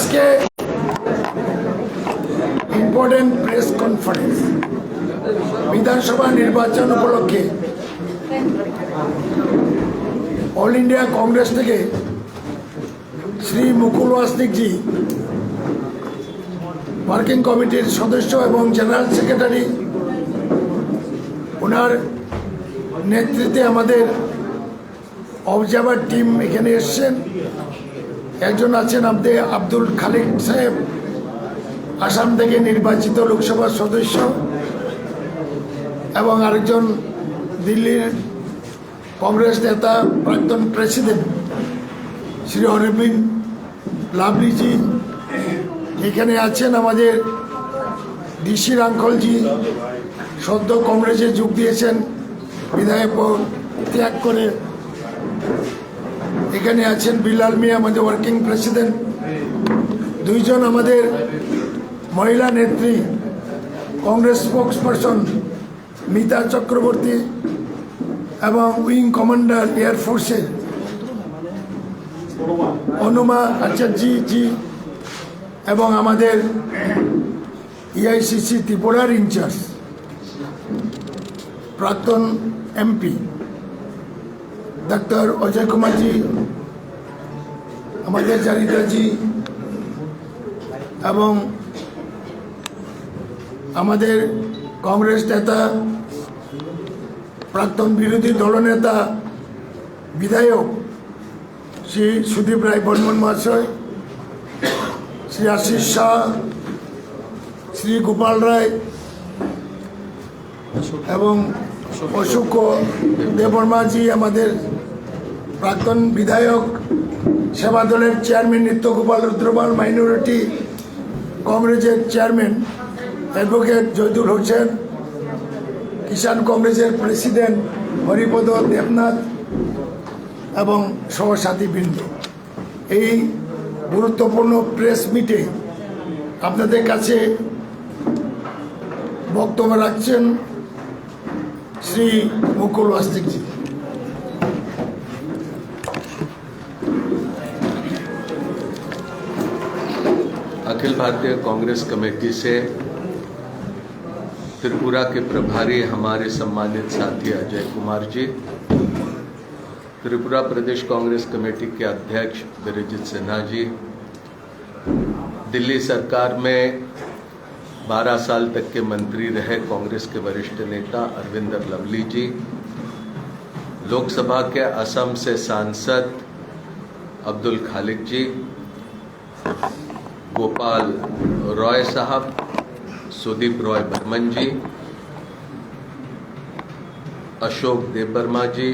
আজকে important press conference বিধানসভা নির্বাচন উপলক্ষে অল ইন্ডিয়া কংগ্রেস থেকে শ্রী মুকুল ওয়াসনিকজি ওয়ার্কিং কমিটির সদস্য এবং জেনারেল সেক্রেটারি, ওনার নেতৃত্বে আমাদের অবজারভার টিম এখানে এসছেন। একজন আছেন আমাদের আব্দুল খালিক সাহেব, আসাম থেকে নির্বাচিত লোকসভার সদস্য, এবং আরেকজন দিল্লির কংগ্রেস নেতা প্রাক্তন প্রেসিডেন্ট শ্রী অরবিন্দ লাভলিজি এখানে আছেন। আমাদের ডিসি রাঙ্কলজি সদ্য কংগ্রেসে যোগ দিয়েছেন, বিধায়ক ত্যাগ করে। এখানে আছেন বিলাল মিয়া, আমাদের ওয়ার্কিং প্রেসিডেন্ট। দুইজন আমাদের মহিলা নেত্রী, কংগ্রেস স্পোক্স পারসন মিতা চক্রবর্তী এবং উইং কমান্ডার এয়ারফোর্সের অনুমা আচার্যি জি, এবং আমাদের EICC ত্রিপুরার ইনচার্জ প্রাক্তন MP ডাক্তার অজয় কুমারজি, আমাদের জারিদাজি, এবং আমাদের কংগ্রেস নেতা প্রাক্তন বিরোধী দলনেতা বিধায়ক শ্রী সুদীপ রায় বর্মন মহাশয়, শ্রী আশিস শাহ, শ্রী গোপাল রায় এবং অশোক দেববর্মাজি, আমাদের প্রাক্তন বিধায়ক সেবা দলের চেয়ারম্যান নিত্য গোপাল রুদ্রপাল, মাইনরিটি কংগ্রেসের চেয়ারম্যান অ্যাডভোকেট জয়দুল হোসেন, কিষাণ কংগ্রেসের প্রেসিডেন্ট হরিপদ দেবনাথ এবং সহসাথীবৃন্দ। এই গুরুত্বপূর্ণ প্রেস মিটে আপনাদের কাছে বক্তব্য রাখছেন শ্রী মুকুল ওয়াসনিকজি। अखिल भारतीय कांग्रेस कमेटी से त्रिपुरा के प्रभारी हमारे सम्मानित साथी अजय कुमार जी, त्रिपुरा प्रदेश कांग्रेस कमेटी के अध्यक्ष बिरजित सिन्हा जी, दिल्ली सरकार में 12 साल तक के मंत्री रहे कांग्रेस के वरिष्ठ नेता अरविंदर लवली जी, लोकसभा के असम से सांसद अब्दुल खालिक जी, गोपाल रॉय साहब, सुदीप रॉय बर्मन जी, अशोक देबबर्मा जी,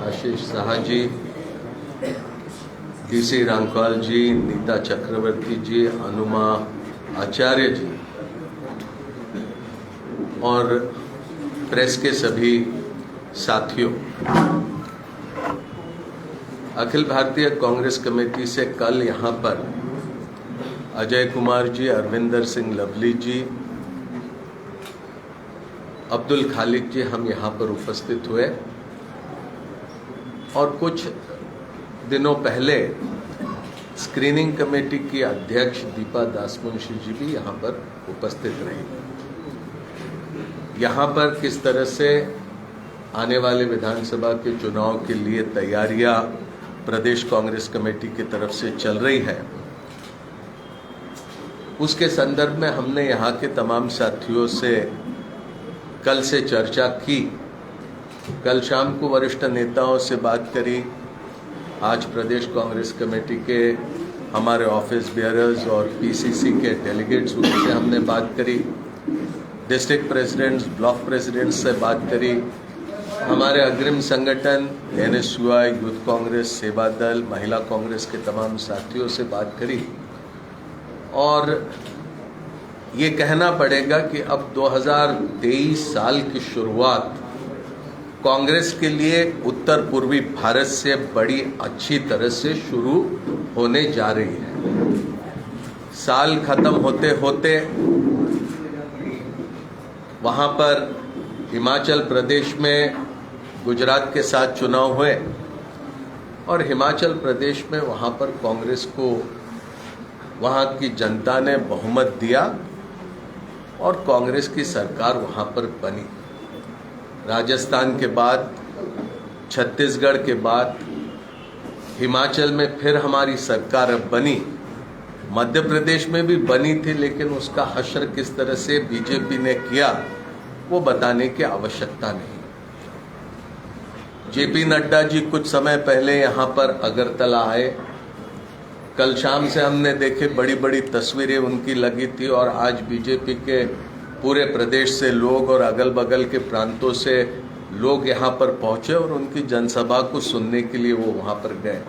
आशीष शाह जी, डीसी रांकवाल जी, नीता चक्रवर्ती जी, अनुमा आचार्य जी और प्रेस के सभी साथियों, अखिल भारतीय कांग्रेस कमेटी से कल यहाँ पर अजय कुमार जी, अरविंदर सिंह लवली जी, अब्दुल खालिक जी हम यहाँ पर उपस्थित हुए और कुछ दिनों पहले स्क्रीनिंग कमेटी की अध्यक्ष दीपा दासमुंशी जी भी यहाँ पर उपस्थित रही। यहाँ पर किस तरह से आने वाले विधानसभा के चुनाव के लिए तैयारियां प्रदेश कांग्रेस कमेटी की तरफ से चल रही है, उसके संदर्भ में हमने यहाँ के तमाम साथियों से कल से चर्चा की। कल शाम को वरिष्ठ नेताओं से बात करी, आज प्रदेश कांग्रेस कमेटी के हमारे ऑफिस बियरर्स और PCC के डेलीगेट्स उनसे हमने बात करी, डिस्ट्रिक्ट प्रेसिडेंट्स, ब्लॉक प्रेसिडेंट्स से बात करी, हमारे अग्रिम संगठन NSUI, यूथ कांग्रेस, सेवा दल, महिला कांग्रेस के तमाम साथियों से बात करी। और ये कहना पड़ेगा कि अब 2023 साल की शुरुआत कांग्रेस के लिए उत्तर पूर्वी भारत से बड़ी अच्छी तरह से शुरू होने जा रही है। साल खत्म होते होते वहाँ पर हिमाचल प्रदेश में गुजरात के साथ चुनाव हुए और हिमाचल प्रदेश में वहाँ पर कांग्रेस को वहाँ की जनता ने बहुमत दिया और कांग्रेस की सरकार वहाँ पर बनी। राजस्थान के बाद, छत्तीसगढ़ के बाद हिमाचल में फिर हमारी सरकार अब बनी। मध्य प्रदेश में भी बनी थी, लेकिन उसका हश्र किस तरह से बीजेपी ने किया वो बताने की आवश्यकता नहीं। जेपी नड्डा जी कुछ समय पहले यहाँ पर अगरतला आए। कल शाम से हमने देखे बड़ी बड़ी तस्वीरें उनकी लगी थी, और आज बीजेपी के पूरे प्रदेश से लोग और अगल बगल के प्रांतों से लोग यहाँ पर पहुंचे और उनकी जनसभा को सुनने के लिए वो वहाँ पर गए।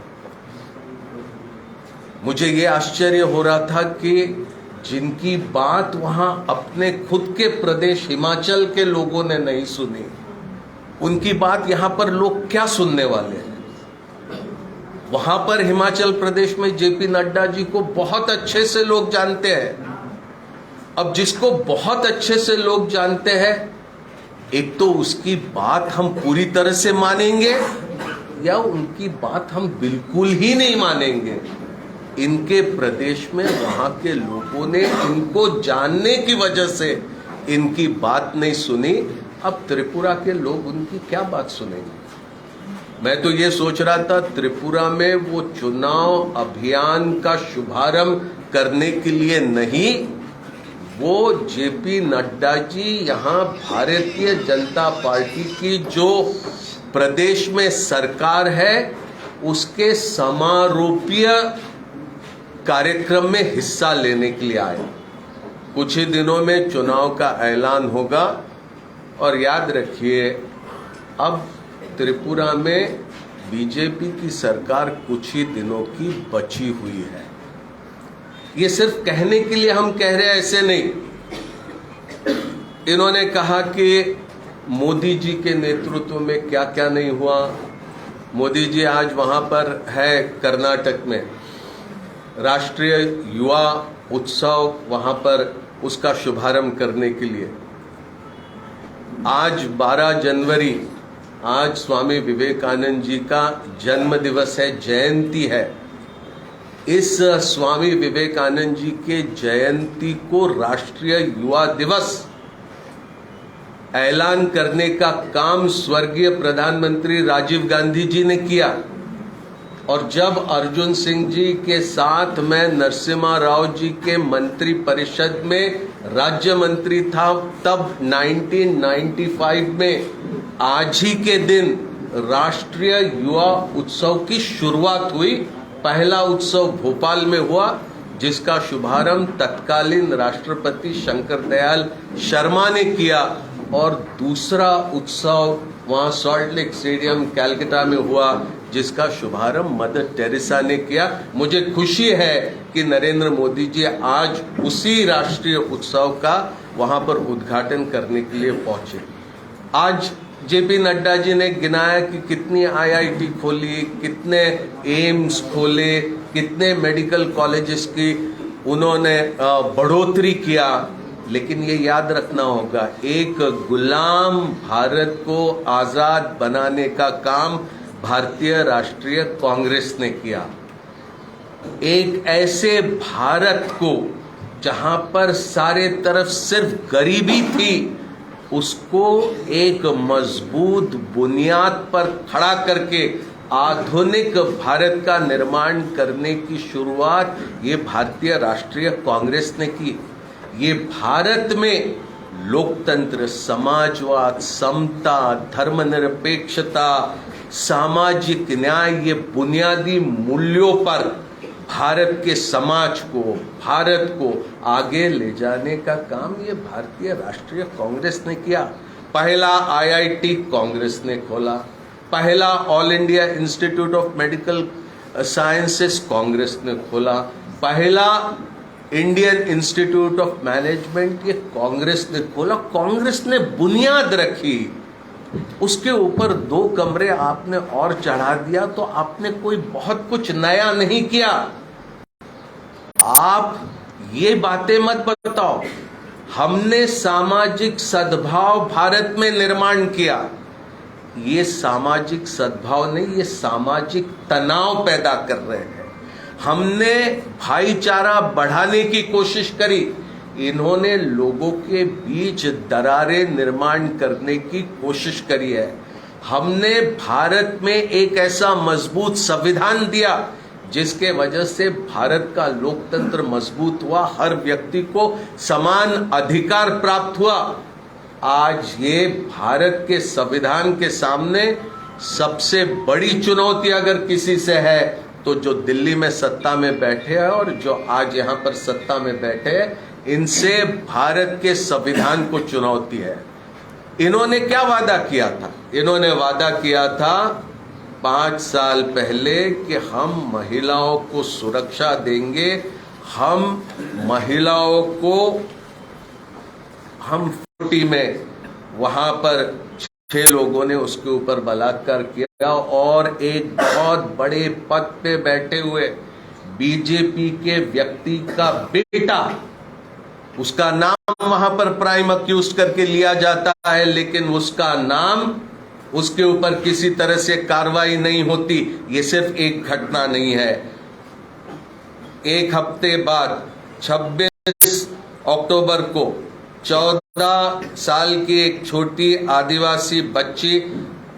मुझे ये आश्चर्य हो रहा था कि जिनकी बात वहाँ अपने खुद के प्रदेश हिमाचल के लोगों ने नहीं सुनी, उनकी बात यहाँ पर लोग क्या सुनने वाले हैं। वहां पर हिमाचल प्रदेश में जेपी नड्डा जी को बहुत अच्छे से लोग जानते हैं। अब जिसको बहुत अच्छे से लोग जानते हैं, एक तो उसकी बात हम पूरी तरह से मानेंगे या उनकी बात हम बिल्कुल ही नहीं मानेंगे। इनके प्रदेश में वहां के लोगों ने इनको जानने की वजह से इनकी बात नहीं सुनी। अब त्रिपुरा के लोग उनकी क्या बात सुनेंगे। मैं तो ये सोच रहा था त्रिपुरा में वो चुनाव अभियान का शुभारंभ करने के लिए नहीं, वो जेपी नड्डा जी यहाँ भारतीय जनता पार्टी की जो प्रदेश में सरकार है उसके समारोपीय कार्यक्रम में हिस्सा लेने के लिए आए। कुछ ही दिनों में चुनाव का ऐलान होगा और याद रखिए अब त्रिपुरा में बीजेपी की सरकार कुछ ही दिनों की बची हुई है। ये सिर्फ कहने के लिए हम कह रहे हैं, ऐसे नहीं। इन्होंने कहा कि मोदी जी के नेतृत्व में क्या क्या नहीं हुआ। मोदी जी आज वहां पर है कर्नाटक में, राष्ट्रीय युवा उत्सव वहां पर उसका शुभारंभ करने के लिए। आज 12 जनवरी, आज स्वामी विवेकानंद जी का जन्म दिवस है, जयंती है। इस स्वामी विवेकानंद जी के जयंती को राष्ट्रीय युवा दिवस ऐलान करने का काम स्वर्गीय प्रधानमंत्री राजीव गांधी जी ने किया। और जब अर्जुन सिंह जी के साथ मैं नरसिम्हा राव जी के मंत्री परिषद में राज्य मंत्री था, तब 1995 में आज ही के दिन राष्ट्रीय युवा उत्सव की शुरुआत हुई। पहला उत्सव भोपाल में हुआ, जिसका शुभारंभ तत्कालीन राष्ट्रपति शंकर दयाल शर्मा ने किया, और दूसरा उत्सव वहां सॉल्ट लेक स्टेडियम कैलकाटा में हुआ, जिसका शुभारंभ मदर टेरेसा ने किया। मुझे खुशी है कि नरेंद्र मोदी जी आज उसी राष्ट्रीय उत्सव का वहां पर उद्घाटन करने के लिए पहुंचे। आज जेपी नड्डा जी ने गिनाया कि कितनी आईआईटी खोली, कितने एम्स खोले, कितने मेडिकल कॉलेजेस की उन्होंने बढ़ोतरी किया। लेकिन ये याद रखना होगा, एक गुलाम भारत को आजाद बनाने का काम भारतीय राष्ट्रीय कांग्रेस ने किया। एक ऐसे भारत को जहां पर सारे तरफ सिर्फ गरीबी थी, उसको एक मजबूत बुनियाद पर खड़ा करके आधुनिक भारत का निर्माण करने की शुरुआत ये भारतीय राष्ट्रीय कांग्रेस ने की। ये भारत में लोकतंत्र, समाजवाद, समता, धर्मनिरपेक्षता, सामाजिक न्याय, ये बुनियादी मूल्यों पर भारत के समाज को, भारत को आगे ले जाने का काम ये भारतीय राष्ट्रीय कांग्रेस ने किया। पहला आईआईटी कांग्रेस ने खोला, पहला all India institute of medical sciences Congress ने खोला, पहला इंडियन इंस्टीट्यूट ऑफ मैनेजमेंट ये कांग्रेस ने खोला। कांग्रेस ने बुनियाद रखी, उसके ऊपर 2 कमरे आपने और चढ़ा दिया तो आपने कोई बहुत कुछ नया नहीं किया। आप ये बातें मत बताओ हमने सामाजिक सद्भाव भारत में निर्माण किया। ये सामाजिक सद्भाव नहीं, ये सामाजिक तनाव पैदा कर रहे हैं। हमने भाईचारा बढ़ाने की कोशिश करी। इन्होंने लोगों के बीच दरारें निर्माण करने की कोशिश करी है। हमने भारत में एक ऐसा मजबूत संविधान दिया जिसके वजह से भारत का लोकतंत्र मजबूत हुआ, हर व्यक्ति को समान अधिकार प्राप्त हुआ। आज ये भारत के संविधान के सामने सबसे बड़ी चुनौती अगर किसी से है तो जो दिल्ली में सत्ता में बैठे हैं और जो आज यहां पर सत्ता में बैठे हैं, इनसे भारत के संविधान को चुनौती है। इन्होंने क्या वादा किया था? इन्होंने वादा किया था 5 साल पहले कि हम महिलाओं को सुरक्षा देंगे, हम महिलाओं को हम 40 में वहां पर 6 लोगों ने उसके ऊपर बलात्कार किया और एक बहुत बड़े पद पे बैठे हुए बीजेपी के व्यक्ति का बेटा, उसका नाम वहां पर प्राइम अक्यूज करके लिया जाता है, लेकिन उसका नाम, उसके ऊपर किसी तरह से कार्रवाई नहीं होती। ये सिर्फ एक घटना नहीं है। एक हफ्ते बाद 26 अक्टूबर को 14 साल की एक छोटी आदिवासी बच्ची,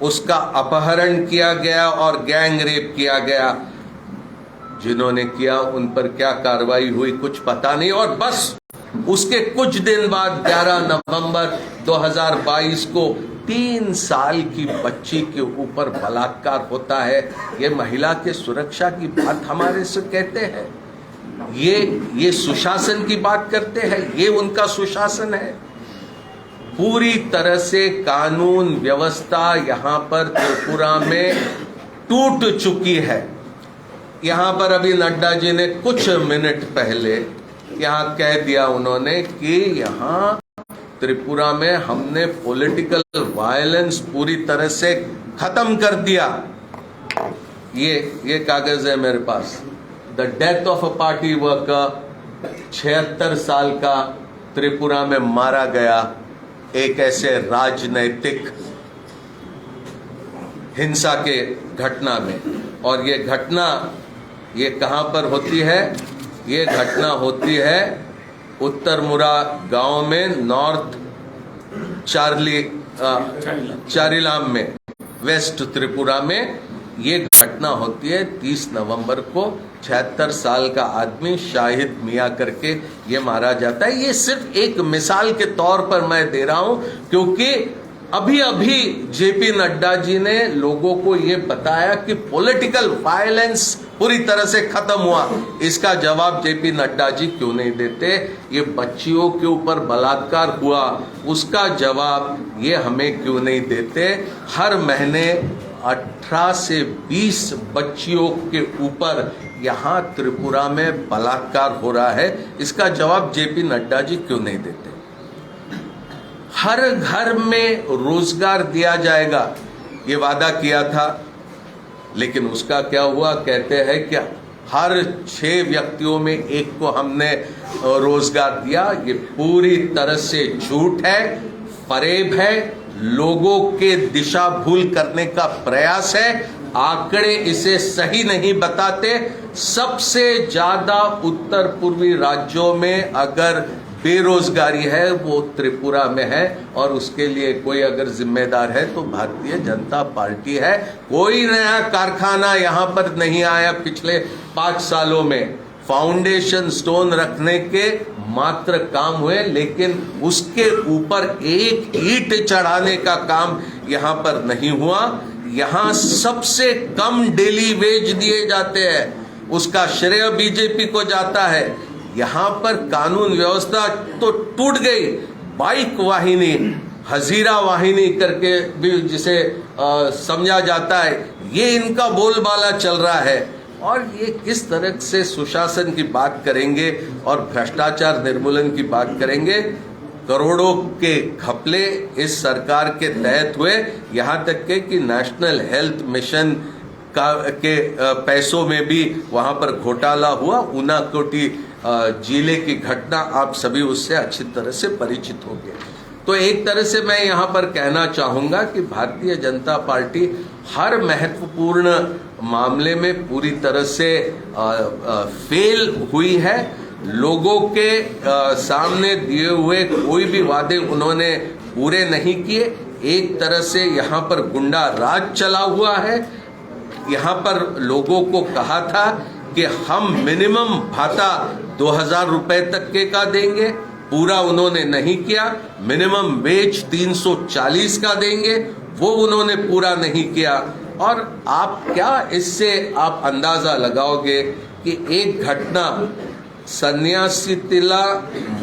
उसका अपहरण किया गया और गैंग रेप किया गया। जिन्होंने किया उन पर क्या कार्रवाई हुई कुछ पता नहीं। और बस उसके कुछ दिन बाद 11 नवंबर 2022 को 3 साल की बच्ची के ऊपर बलात्कार होता है। ये महिला के सुरक्षा की बात हमारे से कहते हैं, ये सुशासन की बात करते हैं, ये उनका सुशासन है। पूरी तरह से कानून व्यवस्था यहां पर त्रिपुरा में टूट चुकी है। यहां पर अभी नड्डा जी ने कुछ मिनट पहले यहां कह दिया उन्होंने कि यहां त्रिपुरा में हमने पॉलिटिकल वायलेंस पूरी तरह से खत्म कर दिया। ये कागज है मेरे पास। The death of a party worker, 76 साल का त्रिपुरा में मारा गया एक ऐसे राजनैतिक हिंसा के घटना में। और ये घटना ये कहां पर होती है? ये घटना होती है उत्तर मुरा गांव में, नॉर्थ चारिलाम में, वेस्ट त्रिपुरा में। ये घटना होती है 30 नवंबर को। 76 साल का आदमी शाहिद मियां करके ये मारा जाता है। ये सिर्फ एक मिसाल के तौर पर मैं दे रहा हूं, क्योंकि अभी अभी जेपी नड्डा जी ने लोगों को ये बताया कि पॉलिटिकल वायलेंस पूरी तरह से खत्म हुआ। इसका जवाब जेपी नड्डा जी क्यों नहीं देते? ये बच्चियों के ऊपर बलात्कार हुआ, उसका जवाब ये हमें क्यों नहीं देते? हर महीने 18 से 20 बच्चियों के ऊपर यहां त्रिपुरा में बलात्कार हो रहा है। इसका जवाब जेपी नड्डा जी क्यों नहीं देते? हर घर में रोजगार दिया जाएगा, ये वादा किया था, लेकिन उसका क्या हुआ? कहते हैं कि हर 6 व्यक्तियों में एक को हमने रोजगार दिया। ये पूरी तरह से झूठ है, फरेब है, लोगों के दिशा भूल करने का प्रयास है। आंकड़े इसे सही नहीं बताते। सबसे ज्यादा उत्तर पूर्वी राज्यों में अगर बेरोजगारी है वो त्रिपुरा में है, और उसके लिए कोई अगर जिम्मेदार है तो भारतीय जनता पार्टी है। कोई नया कारखाना यहां पर नहीं आया पिछले 5 सालों में। फाउंडेशन स्टोन रखने के मात्र काम हुए, लेकिन उसके ऊपर एक ईंट चढ़ाने का काम यहां पर नहीं हुआ। यहां सबसे कम डेली वेज दिए जाते हैं, उसका श्रेय बीजेपी को जाता है। यहां पर कानून व्यवस्था तो टूट गई। बाइक वाहिनी, हजीरा वाहिनी करके भी जिसे समझा जाता है, ये इनका बोलबाला चल रहा है। और ये किस तरह से सुशासन की बात करेंगे और भ्रष्टाचार निर्मूलन की बात करेंगे? करोड़ों के घपले इस सरकार के तहत हुए, यहां तक के कि नेशनल हेल्थ मिशन के पैसों में भी वहां पर घोटाला हुआ। ऊनाकोटी जिले की घटना आप सभी उससे अच्छी तरह से परिचित होंगे। तो एक तरह से मैं यहां पर कहना चाहूंगा कि भारतीय जनता पार्टी हर महत्वपूर्ण मामले में पूरी तरह से फेल हुई है। लोगों के सामने दिए हुए कोई भी वादे उन्होंने पूरे नहीं किए। एक तरह से यहाँ पर गुंडा राज चला हुआ है। यहाँ पर लोगों को कहा था कि हम मिनिमम भाता 2000 रुपए तक के का देंगे, पूरा उन्होंने नहीं किया। मिनिमम वेज 340 का देंगे, वो उन्होंने पूरा नहीं किया। और आप क्या इससे आप अंदाजा लगाओगे कि एक घटना सन्यासी तिला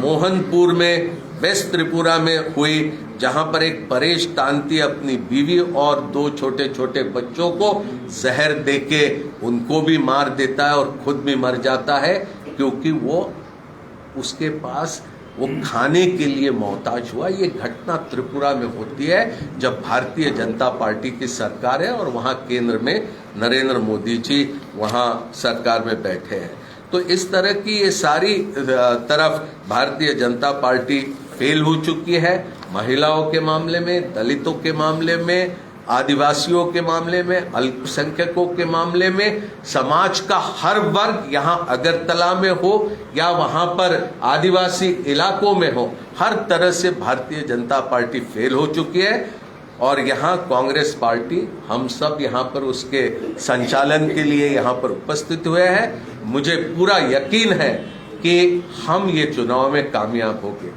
मोहनपुर में वेस्ट त्रिपुरा में हुई, जहां पर एक परेश तांती अपनी बीवी और 2 छोटे छोटे बच्चों को जहर देके उनको भी मार देता है और खुद भी मर जाता है, क्योंकि वो उसके पास वो खाने के लिए मोहताज हुआ। ये घटना त्रिपुरा में होती है जब भारतीय जनता पार्टी की सरकार है और वहां केंद्र में नरेंद्र मोदी जी वहां सरकार में बैठे हैं। तो इस तरह की ये सारी तरफ भारतीय जनता पार्टी फेल हो चुकी है। महिलाओं के मामले में, दलितों के मामले में, आदिवासियों के मामले में, अल्पसंख्यकों के मामले में, समाज का हर वर्ग यहाँ अगरतला में हो या वहां पर आदिवासी इलाकों में हो, हर तरह से भारतीय जनता पार्टी फेल हो चुकी है। और यहाँ कांग्रेस पार्टी, हम सब यहाँ पर उसके संचालन के लिए यहाँ पर उपस्थित हुए हैं। मुझे पूरा यकीन है कि हम ये चुनाव में कामयाब होंगे।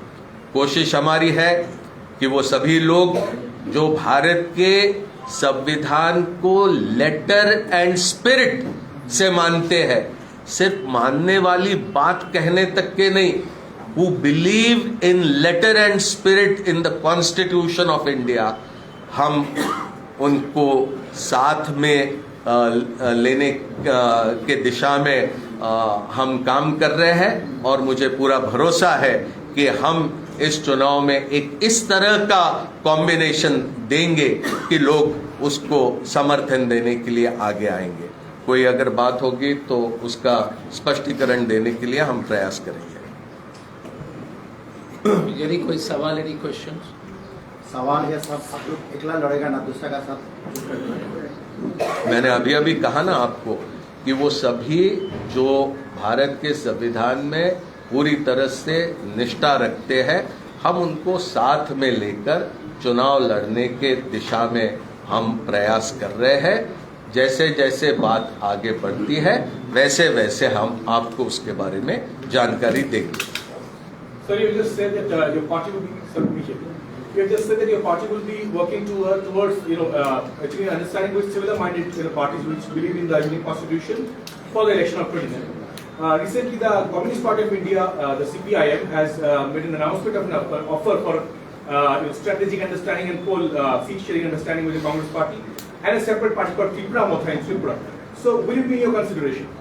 कोशिश हमारी है कि वो सभी लोग जो भारत के संविधान को लेटर एंड स्पिरिट से मानते हैं, सिर्फ मानने वाली बात कहने तक के नहीं, who believe in letter and spirit in the Constitution of India, हम उनको साथ में लेने के दिशा में हम काम कर रहे हैं। और मुझे पूरा भरोसा है कि हम इस चुनाव में एक इस तरह का कॉम्बिनेशन देंगे कि लोग उसको समर्थन देने के लिए आगे आएंगे। कोई अगर बात होगी तो उसका स्पष्टीकरण देने के लिए हम प्रयास करेंगे। यदि कोई सवाल, यदि क्वेश्चन? सवाल है सब आप लोग एकला लड़ेगा ना दूसरा का साथ? मैंने अभी अभी कहा ना आपको कि वो सभी जो भारत के संविधान में पूरी तरह से निष्ठा रखते हैं, हम उनको साथ में लेकर चुनाव लड़ने के दिशा में हम प्रयास कर रहे हैं। जैसे जैसे बात आगे बढ़ती है वैसे वैसे हम आपको उसके बारे में जानकारी देंगे। Sir, you just said that your party will be. You just said that your party will be working towards achieving understanding with similar-minded parties which believe in the Union Constitution for the election of 27. Recently, the Communist Party of India, the CPIM, has made an announcement of an offer for strategic understanding and poll seat-sharing understanding with the Congress Party, and a separate party called Tripura Motha in Tripura. So, will it be in your consideration?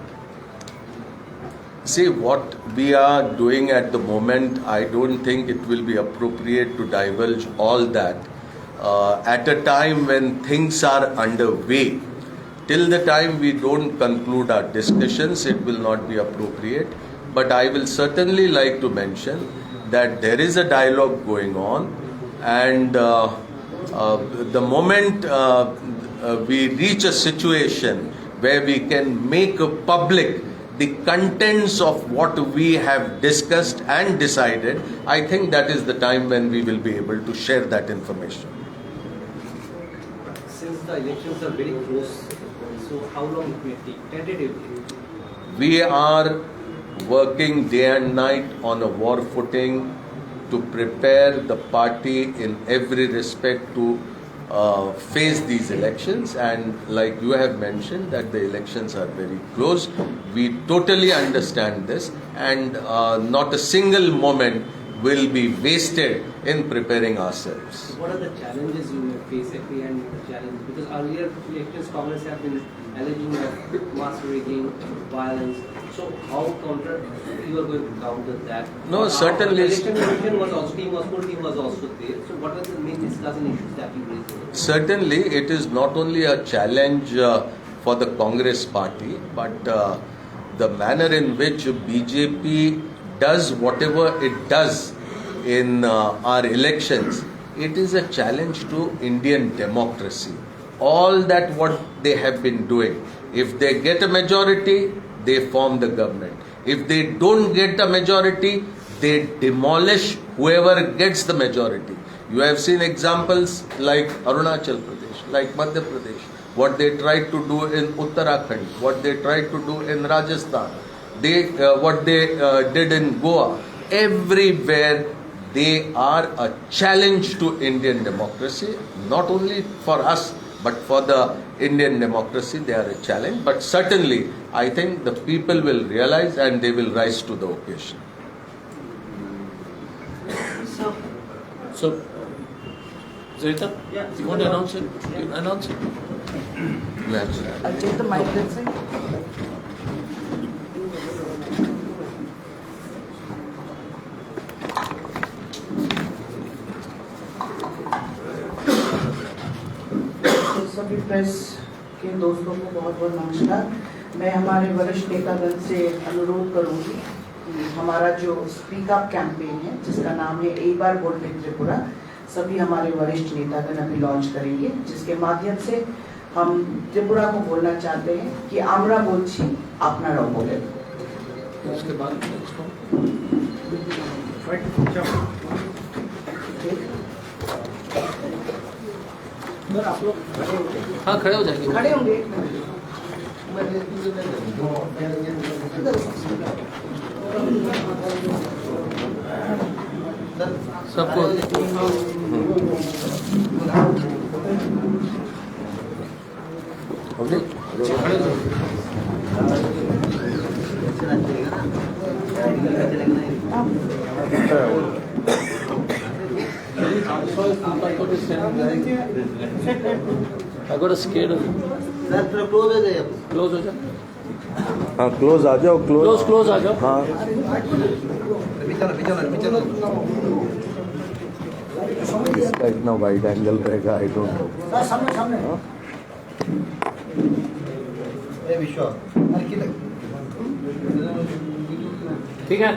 See, what we are doing at the moment, I don't think it will be appropriate to divulge all that. At a time when things are underway, till the time we don't conclude our discussions, it will not be appropriate. But I will certainly like to mention that there is a dialogue going on, and the moment we reach a situation where we can make public the contents of what we have discussed and decided, I think that is the time when we will be able to share that information. Since the elections are very close, so how long it may take tentatively? We are working day and night on a war footing to prepare the party in every respect to face these elections, and like you have mentioned that the elections are very close. We totally understand this, and not a single moment will be wasted in preparing ourselves. What are the challenges you may face at the end of the challenge? Because earlier elections Congress have been alleging of mass rigging, violence. So how you are going to counter that? No, certainly. The election commission was also, full team was also there. So what are the main discussion issues that you raised? Certainly, it is not only a challenge for the Congress party, but the manner in which BJP does whatever it does in our elections, it is a challenge to Indian democracy. all that what they have been doing. If they get a majority, they form the government. If they don't get a majority, they demolish whoever gets the majority. You have seen examples like Arunachal Pradesh, like Madhya Pradesh, what they tried to do in Uttarakhand, what they tried to do in Rajasthan, what they did in Goa. Everywhere they are a challenge to Indian democracy, not only for us, but for the Indian democracy, they are a challenge. But certainly, I think the people will realize and they will rise to the occasion. So, Zarita, you want to announce it? You announce it. You have to. I'll take the mic, let's say. सभी press के दोस्तों को बहुत बहुत नमस्कार। मैं हमारे वरिष्ठ नेतागण से अनुरोध करूंगी कि हमारा जो स्पीक अप कैंपेन है, जिसका नाम है एक बार बोलते त्रिपुरा, सभी हमारे वरिष्ठ नेतागण अभी लॉन्च करेंगे, जिसके माध्यम से हम त्रिपुरा को बोलना चाहते हैं कि आमरा बोलছি আপনারাও বলেন। उसके बाद आप लोग हाँ खड़े हो जाएंगे। खड़े होंगे। सबको I got a scared of close हो जाओ। हाँ, क्लोज आ जाओ, क्लोज आ जाओ। हाँ, इसका इतना वाइड एंगल रहेगा, आई डोंट नो। सामने सामने। ठीक है।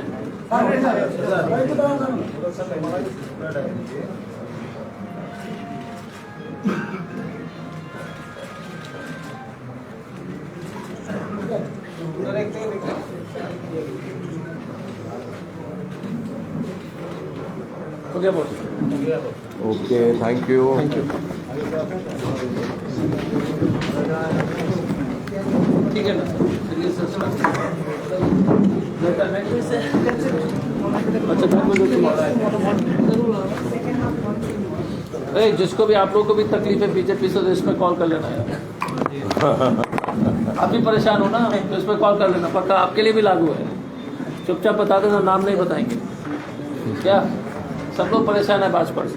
हो गया बोल। Okay, thank you. ठीक है ना। अच्छा जिसको भी आप लोगों को भी तकलीफ है बीजेपी से, तो इसमें कॉल कर लेना यार। आप भी परेशान हो ना, तो इसमें कॉल कर लेना, पक्का आपके लिए भी लागू है। चुपचाप बता देना, नाम नहीं बताएंगे। क्या सब लोग परेशान है भाजपा से?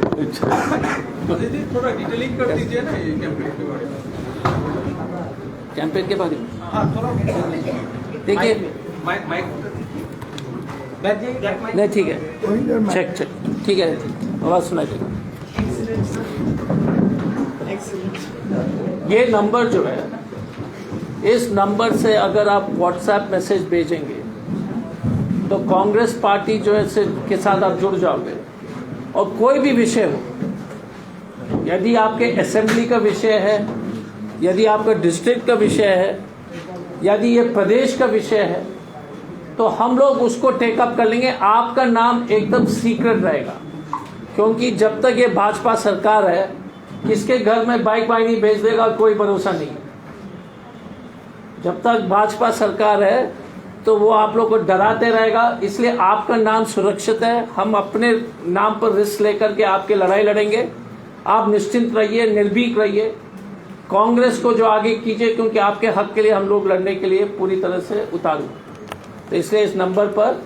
थोड़ा डिटेलिंग कर दीजिए ना ये कैंपेन के बारे में। कैंपेन के बारे में थोड़ा देखिए। माइक नहीं ठीक है, चेक ठीक है, आवाज़ सुनाई देगा। ये नंबर जो है, इस नंबर से अगर आप व्हाट्सएप मैसेज भेजेंगे तो कांग्रेस पार्टी जो है के साथ आप जुड़ जाओगे। और कोई भी विषय हो, यदि आपके असेंबली का विषय है, यदि आपका डिस्ट्रिक्ट का विषय है, यदि ये प्रदेश का विषय है, तो हम लोग उसको टेकअप कर लेंगे। आपका नाम एकदम सीक्रेट रहेगा, क्योंकि जब तक ये भाजपा सरकार है, किसके घर में बाइक वाइक नहीं भेज देगा कोई भरोसा नहीं। जब तक भाजपा सरकार है तो वो आप लोग को डराते रहेगा, इसलिए आपका नाम सुरक्षित है। हम अपने नाम पर रिस्क लेकर के आपके लड़ाई लड़ेंगे। आप निश्चिंत रहिए, निर्भीक रहिए, कांग्रेस को जो आगे कीजिए, क्योंकि आपके हक के लिए हम लोग लड़ने के लिए पूरी तरह से उतारू। तो इसलिए इस नंबर पर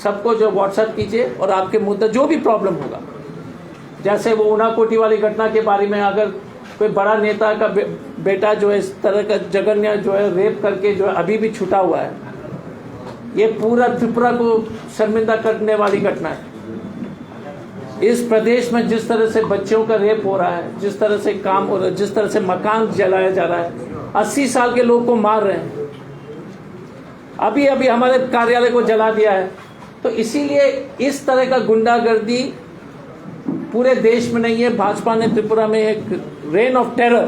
सबको जो व्हाट्सएप कीजिए, और आपके मुद्दा जो भी प्रॉब्लम होगा, जैसे वो ऊनाकोटी वाली घटना के बारे में, अगर कोई बड़ा नेता का बेटा जो है इस तरह का जघन्य जो है रेप करके जो है अभी भी छूटा हुआ है, ये पूरा त्रिपुरा को शर्मिंदा करने वाली घटना है। इस प्रदेश में जिस तरह से बच्चों का रेप हो रहा है, जिस तरह से काम हो रहा है, जिस तरह से मकान जलाया जा रहा है, 80 साल के लोग को मार रहे हैं, अभी अभी हमारे कार्यालय को जला दिया है। तो इसीलिए इस तरह का गुंडागर्दी पूरे देश में नहीं है। भाजपा ने त्रिपुरा में एक रेन ऑफ टेरर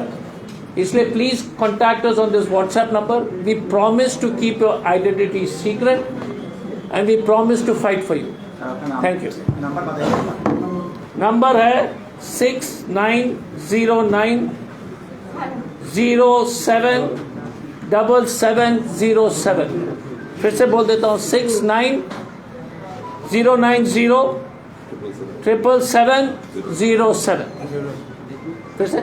इसलिए please contact us on this WhatsApp number. We promise to keep your identity secret and we promise to fight for you. Thank you. Number बताइए. नंबर है 6909077707. फिर से बोल देता हूँ 6909077707. फिर से